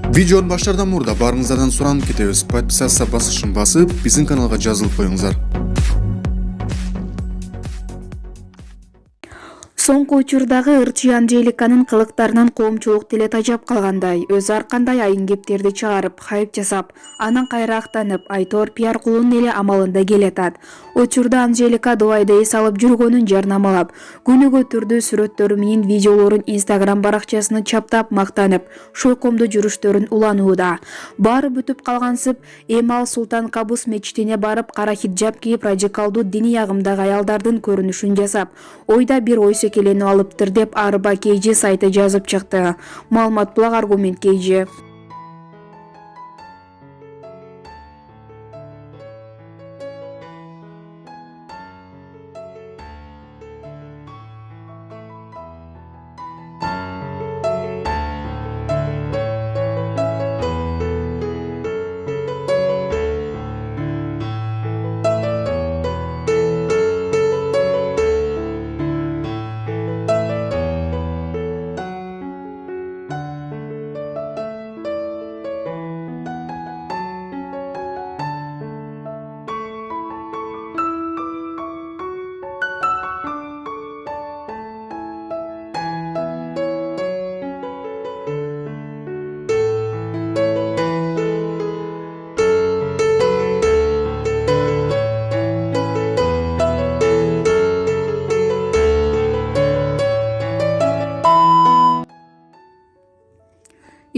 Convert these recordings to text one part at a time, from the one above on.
Видеоны баштардан мурда барыңыздардан суранып кетебиз. Подписаться басышын басып, биздин каналга жазылып коюңуздар. Соңку учурдагы ырчы Анжеликанын кылыктарынан коомчулук деле тажап калгандай, өзү ар кандай айын кепттерди чыгарып, хайп жасап, анан кайра актанып, айтор пиар кылуунун эле амалында келатат. Учурда Анжелика Дубайда эс алып жүргөнүн жарнамалап, күнүгө түрдүү сүрөттөрү менен видеолорун Instagram баракчасына чаптап мактанып, шойкомдуу жүрүштөрүн уланууда. Баары бүтүп калгансып, эми ал Султан Кабус мечитине барып, кара хиджаб кийип, радикалдуу диний агымдагы аялдардын көрүнүшүн жасап, ойда бир ой секеленип алыптыр деп Арба KG сайты жазып чыкты. Маалымат булак Аргумент KG.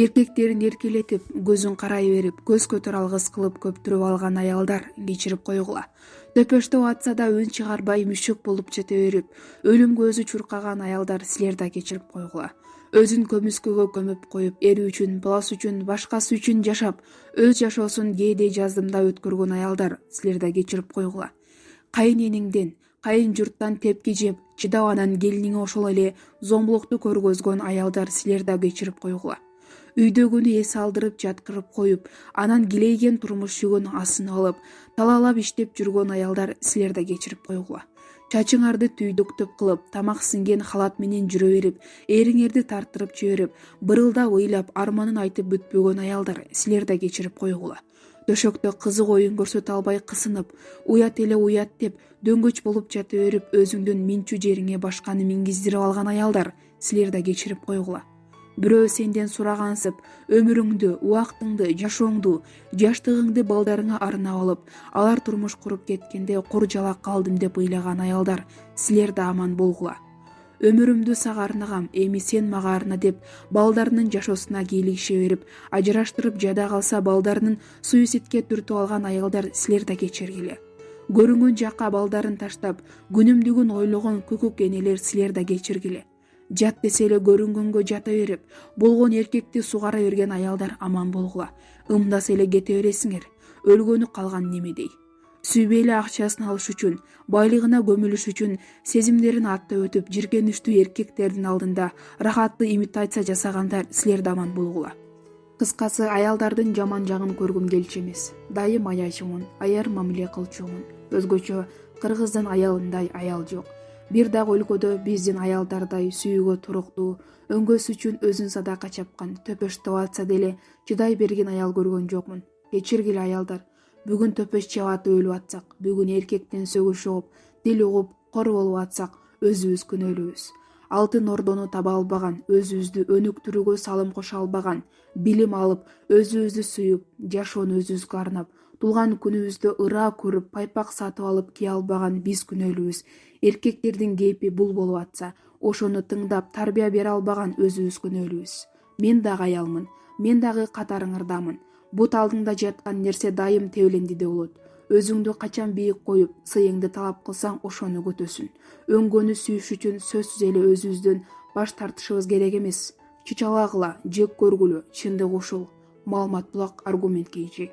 Эркектерин эркелетип, көзүн карай берип, көз көтөрө алгыс кылып көптүрүп алган аялдар кечирип койгула. Төпөштө атса да үн чыгарбай мүшүк болуп жете берип, өлүмгө өзү чуркаган аялдар силер да кечирип койгула. Өзүн көмүскөгө көмүп коюп, эри үчүн, баласы үчүн, башкасы үчүн жашап, өз жашоосун кээде жаздымда өткөргөн аялдар силер да кечирип койгула. Кайын эниңден, кайын журттан тепки жеп, чыдап анан келиниңе ошол эле зомбулукту көргөзгөн аялдар силер да кечирип койгула. Үйдөгүнү эс алдырып жаткырып коюп, анан килейген турмуш жүгүн астына алып, талаалап иштеп жүргөн аялдар силер да кечирип койгула. Чачыңарды түйдүктөп кылып, тамак синген халат менен жүрө берип, эриңерди тартырып жиберип, бырылдап ыйлап, арманын айтып бүтпөгөн аялдар силер да кечирип койгула. Төшөктө кызык оюн көрсөтө албай кысынып, уят эле уят деп, дөңгөч болуп жата берип, өзүңдүн минчүү жериңе башканы мингиздирип алган аялдар силер да кечирип койгула. Бирөө сенден сурагансып, өмүрүңдү, убактыңды, жашооңду, жаштыгыңды балдарыңа арнап алып, алар турмуш куруп кеткенде кур жалак калдым деп ыйлаган аялдар силер да аман болгула. Өмүрүмдү сага арнагам, эми сен мага арна деп, балдарынын жашоосуна кийлигише берип, ажыраштырып жада калса балдарынын суицидке түртүп алган аялдар силер да кечиргиле. Көрүнгөн жакка балдарын таштап, күнүмдүгүн ойлогон көкөк энелер силер да кечиргиле. Жат десе эле көрүнгөнгө жата берип, болгон эркекти сугара берген аялдар аман болгула. Ымдаса эле кете бересиңер. Өлгөнү калган немедей. Сүйбөй эле акчасын алыш үчүн, байлыгына көмүлүш үчүн сезимдерин аттап өтүп, жиркеничтүү эркектердин алдында рахаттуу имитация жасагандар силер да аман болгула. Кыскасы, аялдардын жаман жагын көргүм келчү эмес. Дайым аяйчумун, аяр мамиле кылчумун. Өзгөчө кыргыздын аялындай аял жок. Бир дагы өлкөдө биздин аялдардай сүйүүгө туруктуу, өңгөсү үчүн өзүн садака чапкан, төпөштө атса деле чыдай берген аял көргөн жокмун. Кечиргиле аялдар. Бүгүн төпөш чабатып өлүп атсак, бүгүн эркектен сөгүш угуп, тил угуп, кор болуп атсак, өзүбүз күнөөлүүбүз. Алтын Ордону таба албаган, өзүбүздү өнүктүрүүгө салым кошо албаган, билим алып, өзүбүздү сүйүп, жашоону өзүбүзгө арнап, тулган күнүбүздө ыраа көрүп, пайпак сатып алып кие албаган биз күнөөлүүбүз. Эркектердин кейпи бул болуп атса, ошону тыңдап, тарбия бере албаган өзүбүз күнөөлүүбүз. Мен дагы аялмын, мен дагы катарыңардамын. Бут алдыңда жаткан нерсе дайым тебелендиде болот. Өзүңдү качан бийик коюп, сыйыңды талап кылсаң, ошону күтөсүн. Өңгөнү сүйүш үчүн сөзсүз эле өзүбүздөн баш тартышыбыз керек эмес. Чычалагыла, жек көргүлө, чындык ушул. Маалымат булак Аргумент KG.